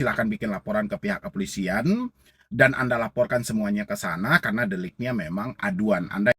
Silahkan bikin laporan ke pihak kepolisian dan Anda laporkan semuanya ke sana karena deliknya memang aduan. Anda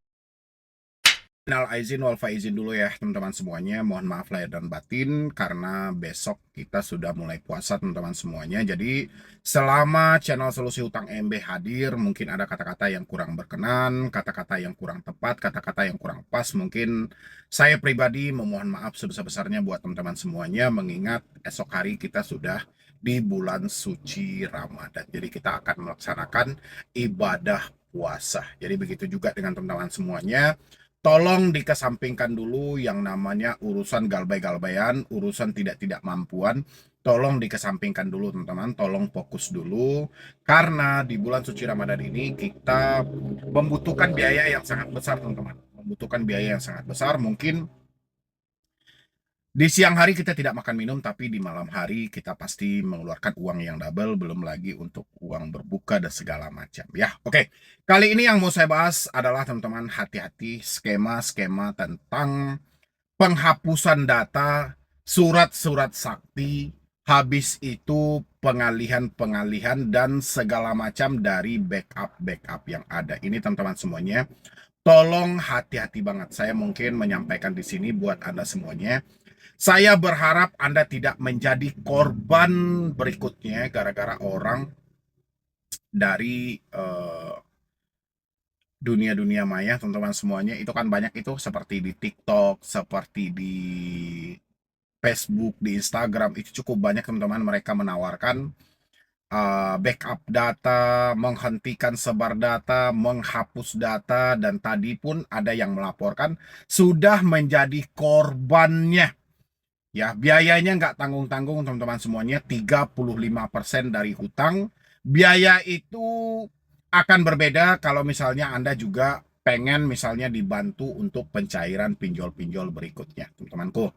minal aizin wal faizin dulu ya teman-teman semuanya. Mohon maaf lahir dan batin karena besok kita sudah mulai puasa teman-teman semuanya. Jadi selama channel Solusi Hutang MB hadir, mungkin ada kata-kata yang kurang berkenan, kata-kata yang kurang tepat, kata-kata yang kurang pas. Mungkin saya pribadi memohon maaf sebesar-besarnya buat teman-teman semuanya, mengingat esok hari kita sudah di bulan suci Ramadan. Jadi kita akan melaksanakan ibadah puasa. Jadi begitu juga dengan teman-teman semuanya. Tolong dikesampingkan dulu yang namanya urusan galbay-galbayan, urusan tidak-tidak mampuan. Tolong dikesampingkan dulu teman-teman, tolong fokus dulu. Karena di bulan suci Ramadan ini kita membutuhkan biaya yang sangat besar teman-teman. Membutuhkan biaya yang sangat besar, mungkin di siang hari kita tidak makan minum, tapi di malam hari kita pasti mengeluarkan uang yang double, belum lagi untuk uang berbuka dan segala macam. Ya, oke. Kali ini yang mau saya bahas adalah teman-teman hati-hati skema-skema tentang penghapusan data, surat-surat sakti, habis itu pengalihan-pengalihan dan segala macam dari backup-backup yang ada. Ini teman-teman semuanya, tolong hati-hati banget. Saya mungkin menyampaikan di sini buat Anda semuanya. Saya berharap Anda tidak menjadi korban berikutnya gara-gara orang dari dunia-dunia maya, teman-teman semuanya. Itu kan banyak itu seperti di TikTok, seperti di Facebook, di Instagram. Itu cukup banyak teman-teman mereka menawarkan backup data, menghentikan sebar data, menghapus data, dan tadi pun ada yang melaporkan sudah menjadi korbannya. Ya, biayanya nggak tanggung-tanggung teman-teman semuanya, 35% dari hutang. Biaya itu akan berbeda kalau misalnya Anda juga pengen misalnya dibantu untuk pencairan pinjol-pinjol berikutnya, teman-temanku.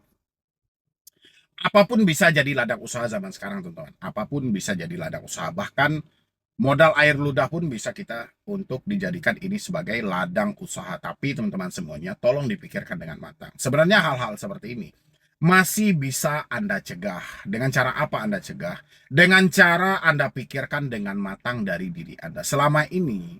Apapun bisa jadi ladang usaha zaman sekarang, teman-teman. Apapun bisa jadi ladang usaha. Bahkan modal air ludah pun bisa kita untuk dijadikan ini sebagai ladang usaha. Tapi teman-teman semuanya, tolong dipikirkan dengan matang. Sebenarnya hal-hal seperti ini masih bisa Anda cegah. Dengan cara apa Anda cegah? Dengan cara Anda pikirkan dengan matang dari diri Anda. Selama ini,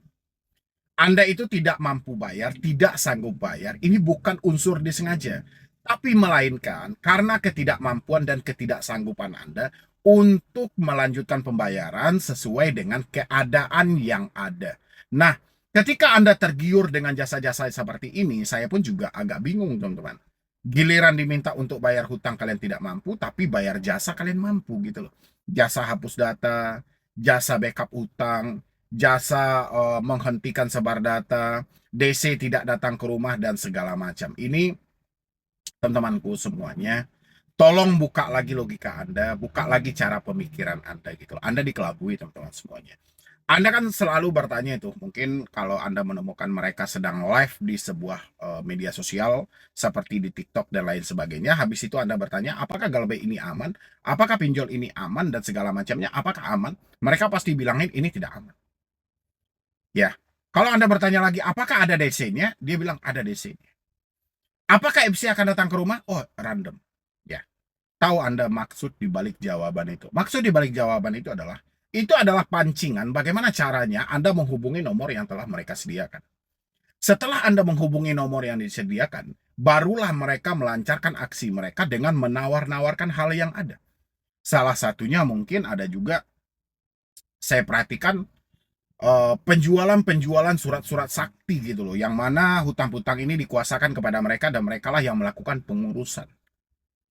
Anda itu tidak mampu bayar, tidak sanggup bayar. Ini bukan unsur disengaja. Tapi melainkan karena ketidakmampuan dan ketidaksanggupan Anda untuk melanjutkan pembayaran sesuai dengan keadaan yang ada. Nah, ketika Anda tergiur dengan jasa-jasa seperti ini, saya pun juga agak bingung, teman-teman. Giliran diminta untuk bayar hutang kalian tidak mampu, tapi bayar jasa kalian mampu gitu loh. Jasa hapus data, jasa backup utang, jasa menghentikan sebar data, DC tidak datang ke rumah dan segala macam. Ini teman-temanku semuanya, tolong buka lagi logika Anda, buka lagi cara pemikiran Anda gitu. Anda dikelabui teman-teman semuanya. Anda kan selalu bertanya itu, mungkin kalau Anda menemukan mereka sedang live di sebuah media sosial seperti di TikTok dan lain sebagainya, habis itu Anda bertanya, apakah galbay ini aman? Apakah pinjol ini aman dan segala macamnya? Apakah aman? Mereka pasti bilangin ini tidak aman. Ya, kalau Anda bertanya lagi, apakah ada DC-nya? Dia bilang ada DC-nya. Apakah FC akan datang ke rumah? Oh, random. Ya, tahu Anda maksud di balik jawaban itu. Maksud di balik jawaban itu adalah pancingan bagaimana caranya Anda menghubungi nomor yang telah mereka sediakan. Setelah Anda menghubungi nomor yang disediakan, barulah mereka melancarkan aksi mereka dengan menawar-nawarkan hal yang ada. Salah satunya mungkin ada juga, saya perhatikan, penjualan-penjualan surat-surat sakti gitu loh, yang mana hutang-hutang ini dikuasakan kepada mereka dan merekalah yang melakukan pengurusan.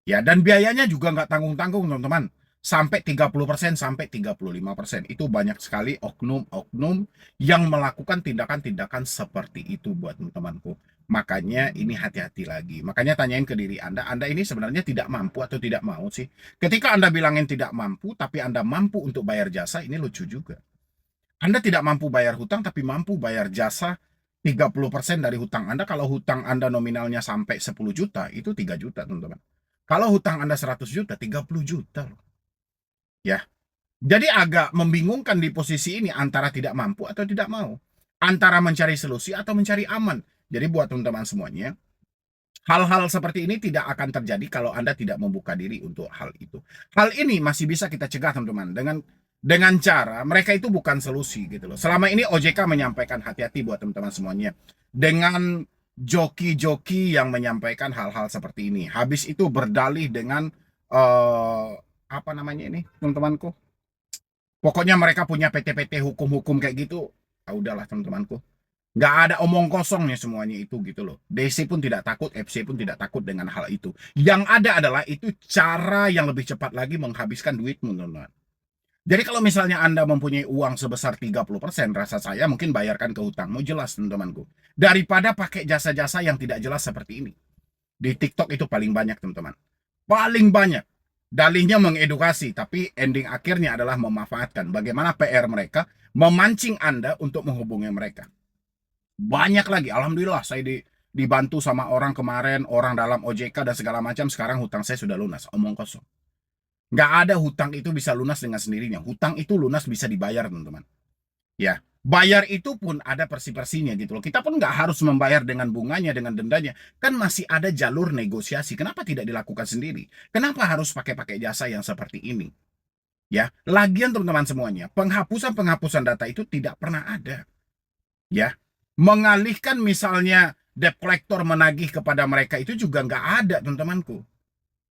Ya, dan biayanya juga nggak tanggung-tanggung, teman-teman. Sampai 30% sampai 35%. Itu banyak sekali oknum-oknum yang melakukan tindakan-tindakan seperti itu buat teman-temanku. Makanya ini hati-hati lagi. Makanya tanyain ke diri Anda ini sebenarnya tidak mampu atau tidak mau sih? Ketika Anda bilangin tidak mampu, tapi Anda mampu untuk bayar jasa, ini lucu juga. Anda tidak mampu bayar hutang, tapi mampu bayar jasa 30% dari hutang Anda. Kalau hutang Anda nominalnya sampai 10 juta, itu 3 juta, teman-teman. Kalau hutang Anda 100 juta, 30 juta loh. Ya. Jadi agak membingungkan di posisi ini antara tidak mampu atau tidak mau. Antara mencari solusi atau mencari aman. Jadi buat teman-teman semuanya, Hal-hal seperti ini tidak akan terjadi kalau Anda tidak membuka diri untuk hal itu. Hal ini masih bisa kita cegah, teman-teman, dengan cara mereka itu bukan solusi gitu loh. Selama ini OJK menyampaikan hati-hati buat teman-teman semuanya dengan joki-joki yang menyampaikan hal-hal seperti ini. Habis itu berdalih dengan apa namanya ini, teman-temanku? Pokoknya mereka punya PT-PT hukum-hukum kayak gitu. Ah, udahlah teman-temanku. Nggak ada omong kosongnya semuanya itu gitu loh. DC pun tidak takut, FC pun tidak takut dengan hal itu. Yang ada adalah itu cara yang lebih cepat lagi menghabiskan duitmu, teman-teman. Jadi kalau misalnya Anda mempunyai uang sebesar 30%, rasa saya mungkin bayarkan ke hutangmu, jelas teman-temanku. Daripada pakai jasa-jasa yang tidak jelas seperti ini. Di TikTok itu paling banyak, teman-teman. Paling banyak. Dalihnya mengedukasi, tapi ending akhirnya adalah memanfaatkan. Bagaimana PR mereka memancing Anda untuk menghubungi mereka. Banyak lagi, alhamdulillah saya dibantu sama orang kemarin, orang dalam OJK dan segala macam. Sekarang hutang saya sudah lunas, omong kosong. Nggak ada hutang itu bisa lunas dengan sendirinya. Hutang itu lunas bisa dibayar, teman-teman. Ya, bayar itu pun ada persi-persinya gitu loh. Kita pun nggak harus membayar dengan bunganya, dengan dendanya. Kan masih ada jalur negosiasi. Kenapa tidak dilakukan sendiri? Kenapa harus pakai jasa yang seperti ini? Ya, lagian teman-teman semuanya, penghapusan data itu tidak pernah ada. Ya, mengalihkan misalnya debt collector menagih kepada mereka itu juga nggak ada, teman-temanku.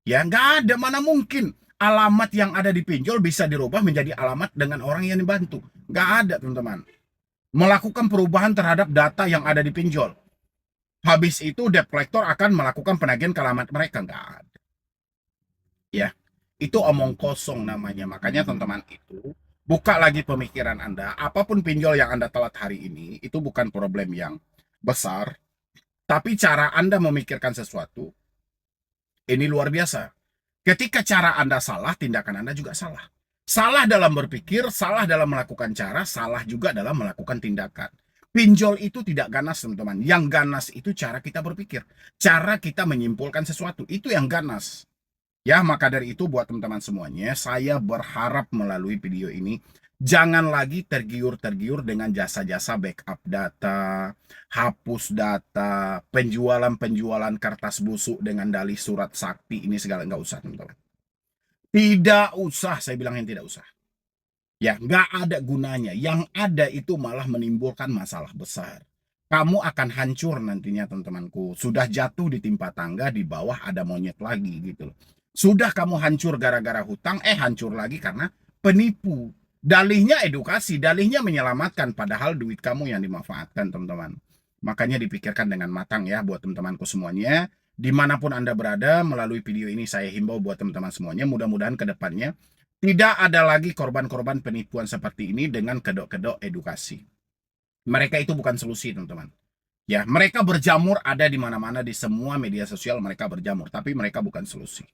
Ya, nggak ada, mana mungkin alamat yang ada di pinjol bisa dirubah menjadi alamat dengan orang yang dibantu. Nggak ada, teman-teman. Melakukan perubahan terhadap data yang ada di pinjol. Habis itu debt collector akan melakukan penagihan ke alamat mereka. Nggak ada. Ya, itu omong kosong namanya. Makanya teman-teman itu, buka lagi pemikiran Anda. Apapun pinjol yang Anda telat hari ini, itu bukan problem yang besar. Tapi cara Anda memikirkan sesuatu, ini luar biasa. Ketika cara Anda salah, tindakan Anda juga salah. Salah dalam berpikir, salah dalam melakukan cara, salah juga dalam melakukan tindakan. Pinjol itu tidak ganas, teman-teman. Yang ganas itu cara kita berpikir. Cara kita menyimpulkan sesuatu. Itu yang ganas. Ya, maka dari itu buat teman-teman semuanya, saya berharap melalui video ini, jangan lagi tergiur-tergiur dengan jasa-jasa backup data, hapus data, penjualan-penjualan kertas busuk dengan dalih surat sakti, ini segala nggak usah, teman-teman. Tidak usah, saya bilang yang tidak usah. Ya, nggak ada gunanya. Yang ada itu malah menimbulkan masalah besar. Kamu akan hancur nantinya, teman-temanku. Sudah jatuh di timpa tangga, di bawah ada monyet lagi gitu loh. Sudah kamu hancur gara-gara hutang, hancur lagi karena penipu. Dalihnya edukasi, dalihnya menyelamatkan, padahal duit kamu yang dimanfaatkan, teman-teman. Makanya dipikirkan dengan matang ya buat teman-temanku semuanya. Dimanapun Anda berada, melalui video ini saya himbau buat teman-teman semuanya, mudah-mudahan ke depannya tidak ada lagi korban-korban penipuan seperti ini dengan kedok-kedok edukasi. Mereka itu bukan solusi, teman-teman. Ya, mereka berjamur ada di mana-mana, di semua media sosial mereka berjamur, tapi mereka bukan solusi.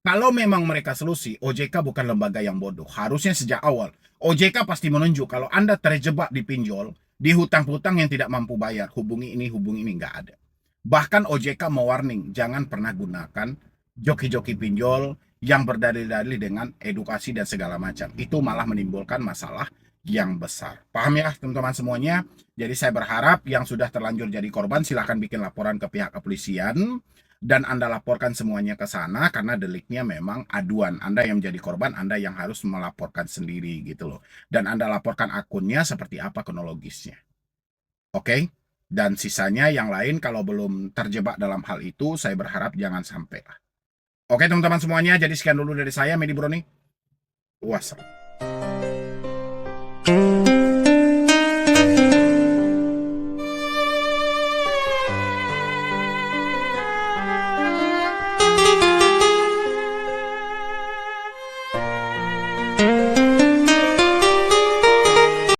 Kalau memang mereka solusi, OJK bukan lembaga yang bodoh. Harusnya sejak awal, OJK pasti menunjuk kalau Anda terjebak di pinjol, di hutang-hutang yang tidak mampu bayar, hubungi ini, nggak ada. Bahkan OJK mewarning, jangan pernah gunakan joki-joki pinjol yang berdalih-dalih dengan edukasi dan segala macam. Itu malah menimbulkan masalah yang besar. Paham ya teman-teman semuanya? Jadi saya berharap yang sudah terlanjur jadi korban silahkan bikin laporan ke pihak kepolisian dan Anda laporkan semuanya ke sana karena deliknya memang aduan. Anda yang menjadi korban, Anda yang harus melaporkan sendiri gitu loh. Dan Anda laporkan akunnya seperti apa kronologisnya. Oke? Dan sisanya yang lain kalau belum terjebak dalam hal itu, saya berharap jangan sampai lah. Oke teman-teman semuanya, jadi sekian dulu dari saya, Medi Broni. Wassalam.